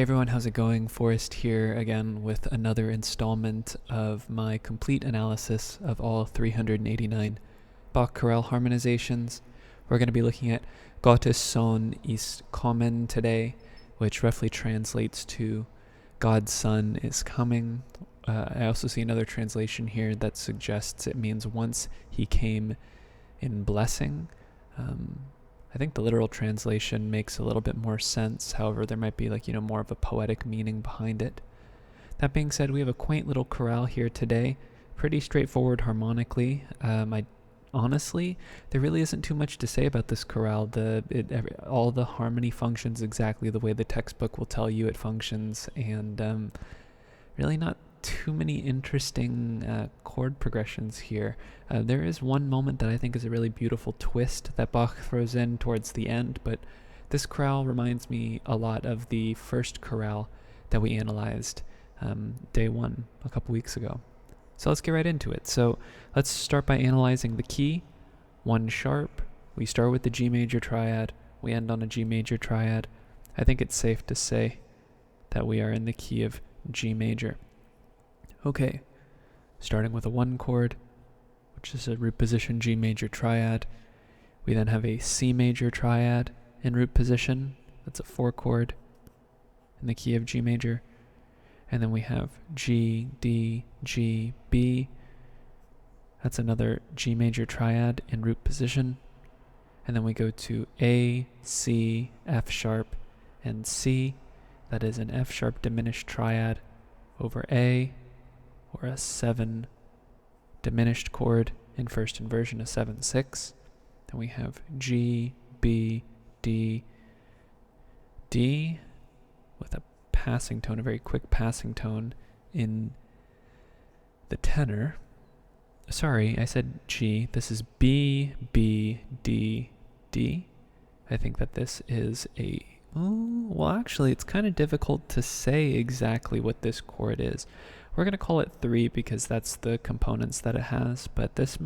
Hey everyone, how's it going? Forrest here again with another installment of my complete analysis of all 389 Bach chorale harmonizations. We're going to be looking at Gottes Sohn ist kommen today, which roughly translates to God's Son is coming. I also see another translation here that suggests it means once he came in blessing. I think the literal translation makes a little bit more sense. However, there might be more of a poetic meaning behind it. That being said, we have a quaint little chorale here today. Pretty straightforward harmonically. Honestly, there really isn't too much to say about this chorale. All the harmony functions exactly the way the textbook will tell you it functions, and really not too many interesting chord progressions here. There is one moment that I think is a really beautiful twist that Bach throws in towards the end, but this chorale reminds me a lot of the first chorale that we analyzed day one a couple weeks ago. So let's get right into it. So let's start by analyzing the key. 1 sharp. We start with the G major triad. We end on a G major triad. I think it's safe to say that we are in the key of G major. Okay, starting with a 1 chord, which is a root position G major triad. We then have a C major triad in root position. That's a 4 chord in the key of G major. And then we have G, D, G, B. That's another G major triad in root position. And then we go to A, C, F sharp, and C. That is an F sharp diminished triad over A, or a 7 diminished chord in first inversion, a 7-6. Then we have G, B, D, D with a passing tone, a very quick passing tone in the tenor. Sorry, I said G. This is B, B, D, D. I think that this is actually, it's kind of difficult to say exactly what this chord is. We're going to call it 3 because that's the components that it has, but this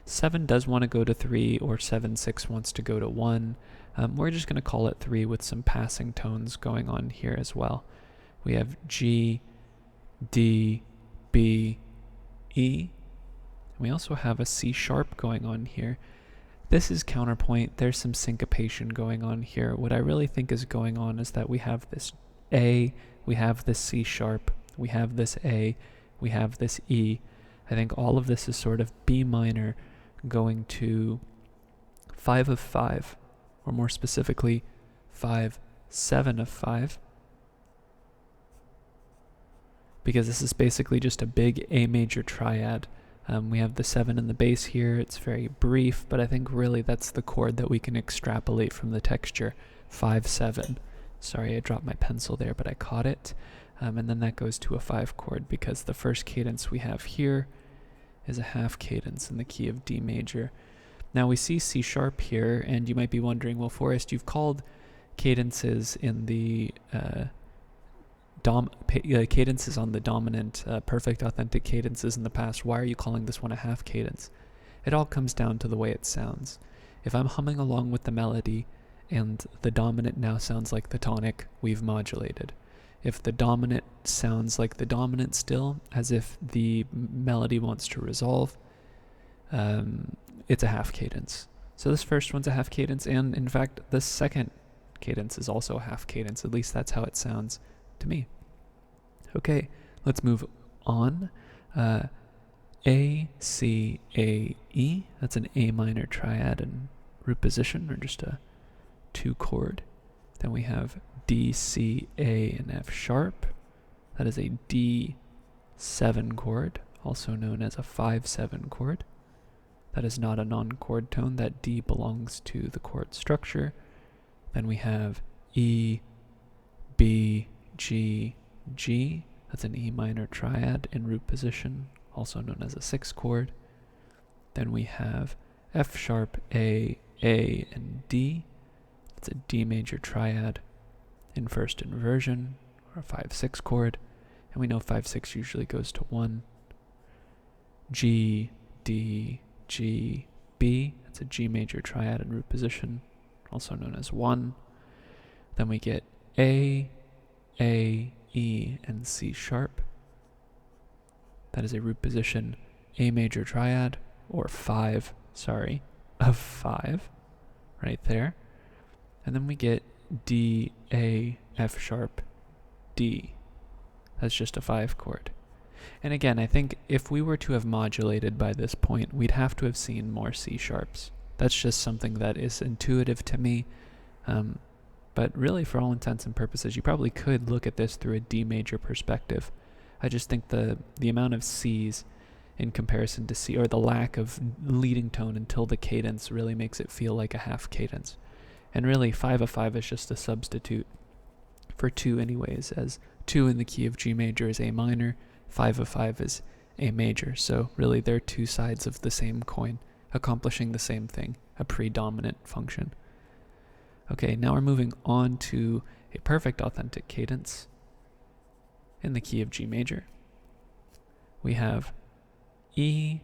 7 does want to go to 3, or 7-6 wants to go to 1. We're just going to call it 3 with some passing tones going on here as well. We have G, D, B, E. We also have a C sharp going on here. This is counterpoint. There's some syncopation going on here. What I really think is going on is that we have this A, we have this C sharp, we have this A, we have this E. I think all of this is sort of B minor going to 5 of 5, or more specifically 5, 7 of 5. Because this is basically just a big A major triad. We have the 7 in the bass here. It's very brief, but I think really that's the chord that we can extrapolate from the texture. 5, 7. Sorry, I dropped my pencil there, but I caught it. And then that goes to a 5 chord because the first cadence we have here is a half cadence in the key of D major. Now we see C sharp here, and you might be wondering, well, Forrest, you've called cadences in the cadences on the dominant perfect authentic cadences in the past. Why are you calling this one a half cadence? It all comes down to the way it sounds. If I'm humming along with the melody and the dominant now sounds like the tonic, we've modulated. If the dominant sounds like the dominant still, as if the melody wants to resolve, it's a half cadence. So this first one's a half cadence, and in fact, the second cadence is also a half cadence. At least that's how it sounds to me. Okay, let's move on. A, C, A, E. That's an A minor triad in root position, or just a 2 chord. Then we have D, C, A, and F sharp. That is a D7 chord, also known as a 5-7 chord. That is not a non-chord tone. That D belongs to the chord structure. Then we have E, B, G, G. That's an E minor triad in root position, also known as a 6 chord. Then we have F sharp, A, and D. It's a D major triad in first inversion, or a 5-6 chord. And we know 5-6 usually goes to 1. G, D, G, B. That's a G major triad in root position, also known as 1. Then we get A, A, E, and C sharp. That is a root position A major triad, or 5, of 5, right there. And then we get D, A, F sharp, D. That's just a 5 chord. And again, I think if we were to have modulated by this point, we'd have to have seen more C sharps. That's just something that is intuitive to me. But really, for all intents and purposes, you probably could look at this through a D major perspective. I just think the amount of C's in comparison to C, or the lack of leading tone until the cadence, really makes it feel like a half cadence. And really, 5 of 5 is just a substitute for 2 anyways, as 2 in the key of G major is A minor, 5 of 5 is A major. So really, they're two sides of the same coin, accomplishing the same thing, a predominant function. Okay, now we're moving on to a perfect authentic cadence in the key of G major. We have E,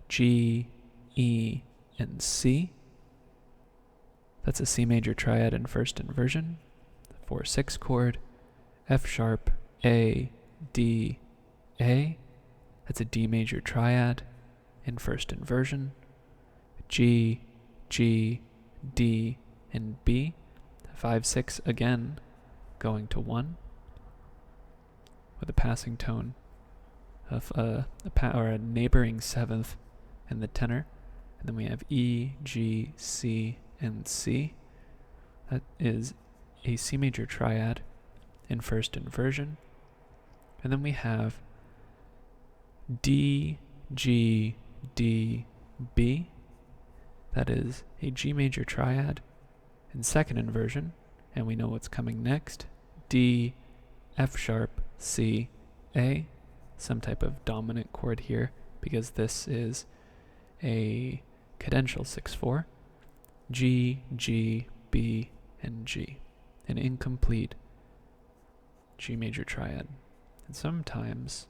G, E, and C. That's a C major triad in first inversion. 4/6 chord. F sharp, A, D, A. That's a D major triad in first inversion. G, G, D, and B. 5/6 again, going to 1 with a passing tone of a neighboring 7th in the tenor. And then we have E, G, C, and C. That is a C major triad in first inversion. And then we have D, G, D, B. That is a G major triad in second inversion. And we know what's coming next. D, F sharp, C, A. Some type of dominant chord here, because this is a cadential 6/4. G, G, B, and G. An incomplete G major triad. And sometimes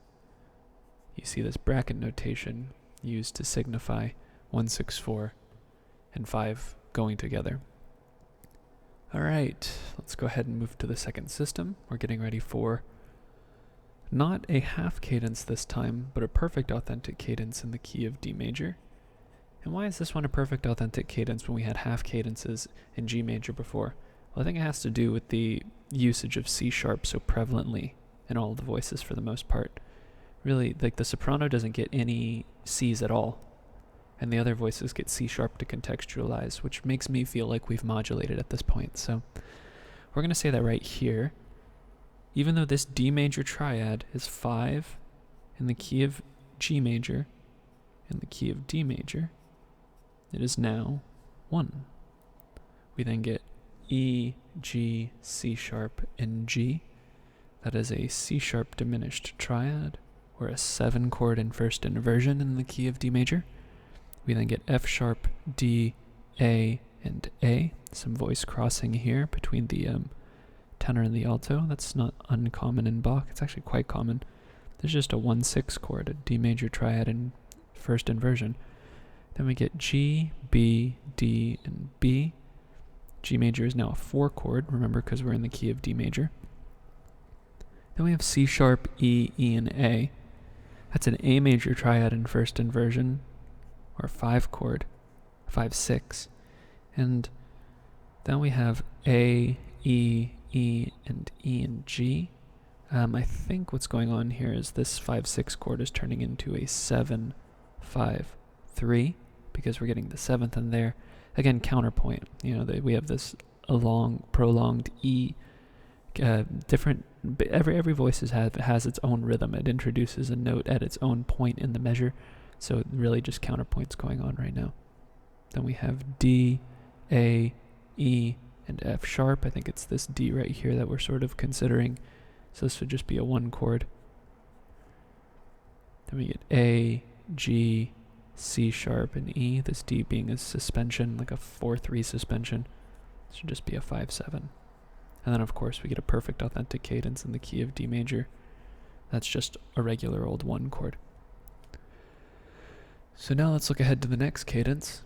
you see this bracket notation used to signify 1/6/4 and 5 going together. Alright, let's go ahead and move to the second system. We're getting ready for not a half cadence this time, but a perfect authentic cadence in the key of D major. And why is this one a perfect authentic cadence when we had half cadences in G major before? Well, I think it has to do with the usage of C sharp so prevalently in all of the voices for the most part. Really, like the soprano doesn't get any C's at all, and the other voices get C sharp to contextualize, which makes me feel like we've modulated at this point. So we're going to say that right here. Even though this D major triad is 5 in the key of G major, in the key of D major, it is now 1. We then get E, G, C sharp, and G. That is a C sharp diminished triad, or a 7 chord in first inversion in the key of D major. We then get F sharp, D, A, and A. Some voice crossing here between the tenor and the alto. That's not uncommon in Bach. It's actually quite common. There's just a 1/6 chord, a D major triad in first inversion. Then we get G, B, D, and B. G major is now a 4 chord, remember, because we're in the key of D major. Then we have C sharp, E, E, and A. That's an A major triad in first inversion, or 5 chord, 5/6. And then we have A, E, E, and E, and G. I think what's going on here is this 5/6 chord is turning into a 7/5/3 because we're getting the 7th in there. Again, counterpoint. We have this prolonged E. Different. Every voice has its own rhythm. It introduces a note at its own point in the measure. So really just counterpoints going on right now. Then we have D, A, E, and F sharp. I think it's this D right here that we're sort of considering. So this would just be a 1 chord. Then we get A, G, C sharp, and E. This D being a suspension, like a 4/3 suspension. This should just be a 5/7. And then of course we get a perfect authentic cadence in the key of D major. That's just a regular old 1 chord. So now let's look ahead to the next cadence.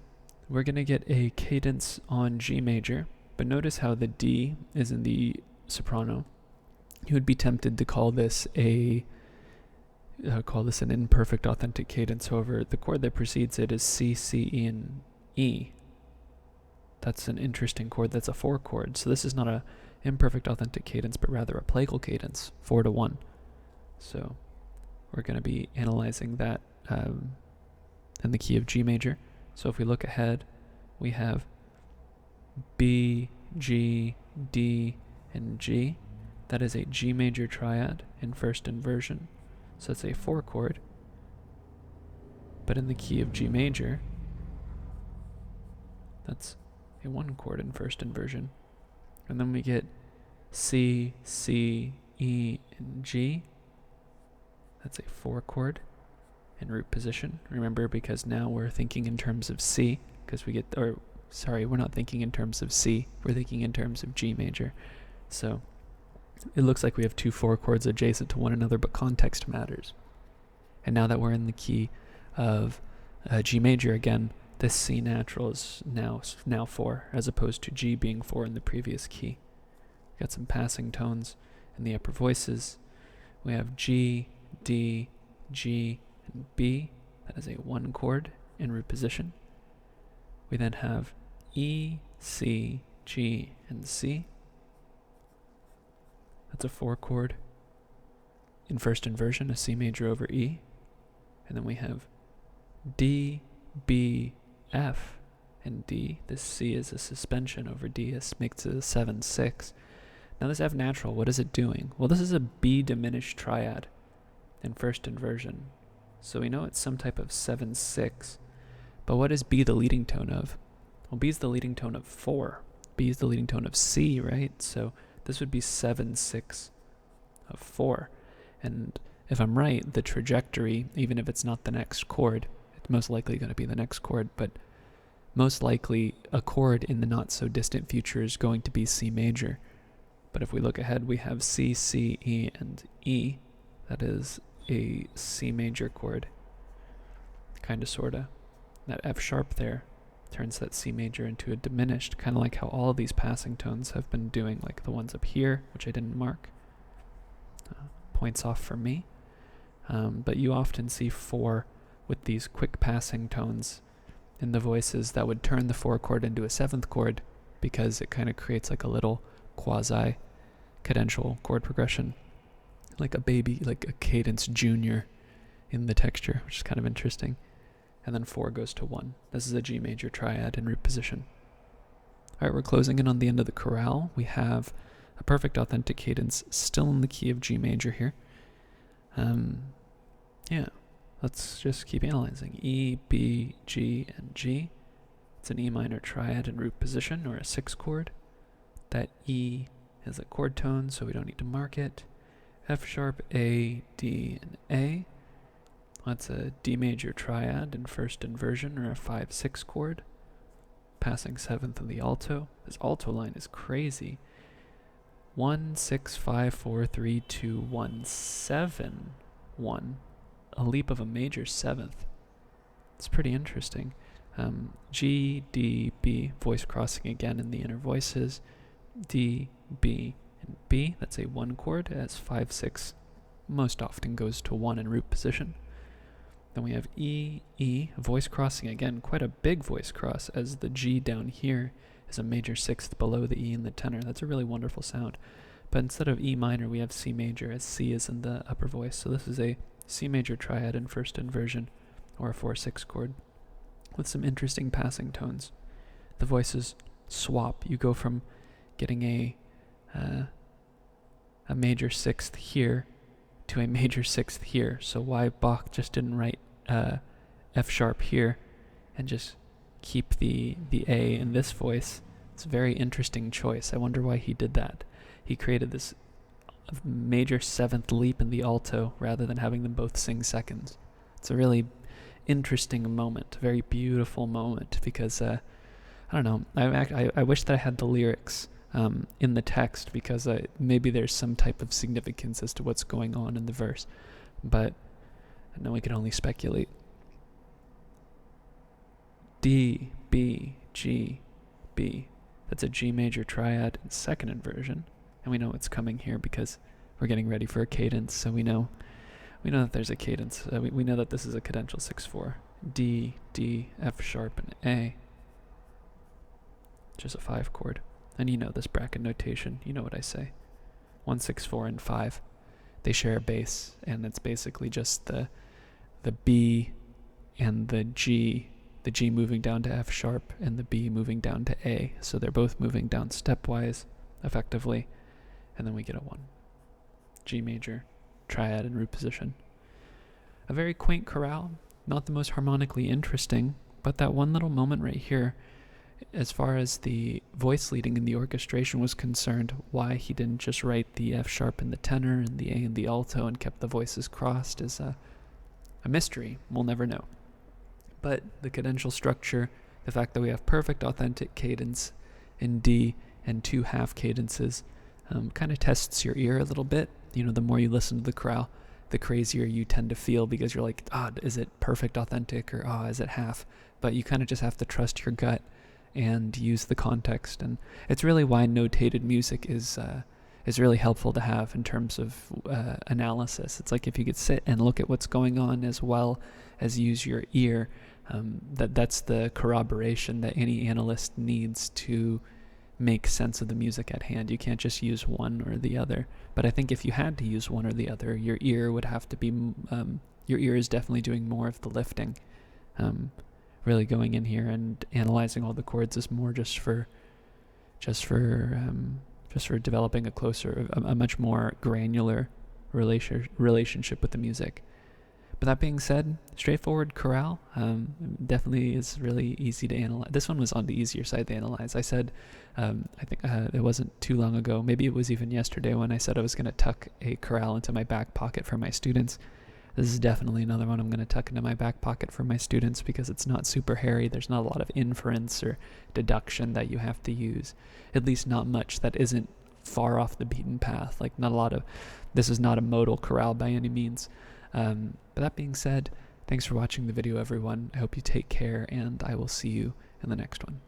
We're going to get a cadence on G major, but notice how the D is in the soprano You would be tempted to call this an imperfect authentic cadence. However, the chord that precedes it is C, C, E, and E. That's an interesting chord. That's a 4 chord. So this is not a imperfect authentic cadence, but rather a plagal cadence, 4-1. So we're going to be analyzing that in the key of G major. So if we look ahead, we have B, G, D, and G. That is a G major triad in first inversion. So it's a 4 chord. But in the key of G major, that's a 1 chord in first inversion. And then we get C, C, E, and G. That's a 4 chord in root position. Remember, because now we're thinking in terms of C, because we're not thinking in terms of C, we're thinking in terms of G major. So it looks like we have 2 4 chords adjacent to one another, but context matters. And now that we're in the key of G major again, this C natural is now 4, as opposed to G being 4 in the previous key. We've got some passing tones in the upper voices. We have G, D, G, and B. That is a 1 chord in root position. We then have E, C, G, and C. That's a 4 chord in first inversion, a C major over E. And then we have D, B, F, and D. This C is a suspension over D. This makes it a 7-6. Now this F natural, what is it doing? Well, this is a B diminished triad in first inversion. So we know it's some type of 7-6. But what is B the leading tone of? Well, B is the leading tone of 4. B is the leading tone of C, right? So this would be 7-6 of 4. And if I'm right, the trajectory, even if it's not the next chord, it's most likely going to be the next chord, but most likely a chord in the not so distant future is going to be C major. But if we look ahead, we have C, C, E, and E. That is a C major chord. Kind of, sort of. That F sharp there turns that C major into a diminished, kind of like how all of these passing tones have been doing, like the ones up here, which I didn't mark. Points off for me. But you often see 4 with these quick passing tones in the voices that would turn the 4 chord into a 7th chord, because it kind of creates like a little quasi-cadential chord progression, like a cadence junior in the texture, which is kind of interesting. And then 4 goes to 1. This is a G major triad in root position. All right, we're closing in on the end of the chorale. We have a perfect authentic cadence still in the key of G major here. Let's just keep analyzing. E, B, G, and G. It's an E minor triad in root position, or a 6 chord. That E is a chord tone, so we don't need to mark it. F sharp, A, D, and A. That's a D major triad in first inversion, or a 5-6 chord. Passing 7th in the alto. This alto line is crazy. 1, 6, 5, 4, 3, 2, 1, 7, 1. A leap of a major 7th. It's pretty interesting. G, D, B, voice crossing again in the inner voices. D, B, and B. That's a 1 chord, as 5-6 most often goes to 1 in root position. Then we have E, E, voice crossing again, quite a big voice cross, as the G down here is a major 6th below the E in the tenor. That's a really wonderful sound. But instead of E minor, we have C major, as C is in the upper voice. So this is a C major triad in first inversion, or a 4-6 chord, with some interesting passing tones. The voices swap. You go from getting a major 6th here to a major 6th here. So why Bach just didn't write F sharp here and just keep the A in this voice? It's a very interesting choice. I wonder why he did that. He created this major 7th leap in the alto rather than having them both sing seconds. It's a really interesting moment, a very beautiful moment, because I don't know, I wish that I had the lyrics in the text, because maybe there's some type of significance as to what's going on in the verse, but I know we can only speculate. D, B, G, B. That's a G major triad in second inversion, and we know it's coming here because we're getting ready for a cadence, so we know that there's a cadence. We know that this is a cadential 6/4. D, D, F sharp, and A. Just a 5 chord. And you know this bracket notation. You know what I say. 1, 6, 4, and 5. They share a bass, and it's basically just the B and the G moving down to F sharp and the B moving down to A. So they're both moving down stepwise, effectively. And then we get a 1. G major, triad, and root position. A very quaint chorale, not the most harmonically interesting, but that one little moment right here, as far as the voice leading in the orchestration was concerned, why he didn't just write the F sharp in the tenor and the A in the alto and kept the voices crossed is a mystery. We'll never know. But the cadential structure, the fact that we have perfect authentic cadence in D and 2 half cadences, kind of tests your ear a little bit. You know, the more you listen to the chorale, the crazier you tend to feel, because you're like, is it perfect authentic, or is it half? But you kind of just have to trust your gut and use the context. And it's really why notated music is really helpful to have in terms of analysis. It's like if you could sit and look at what's going on as well as use your ear, that's the corroboration that any analyst needs to make sense of the music at hand. You can't just use one or the other. But I think if you had to use one or the other, your ear would have to be, your ear is definitely doing more of the lifting. Really going in here and analyzing all the chords is more just for developing a much more granular relationship with the music. But that being said, straightforward chorale definitely is really easy to analyze. This one was on the easier side to analyze. I said, I think it wasn't too long ago, maybe it was even yesterday, when I said I was going to tuck a chorale into my back pocket for my students. This is definitely another one I'm going to tuck into my back pocket for my students, because it's not super hairy. There's not a lot of inference or deduction that you have to use. At least not much that isn't far off the beaten path. Like, not a lot of, this is not a modal chorale by any means. But that being said, thanks for watching the video, everyone. I hope you take care, and I will see you in the next one.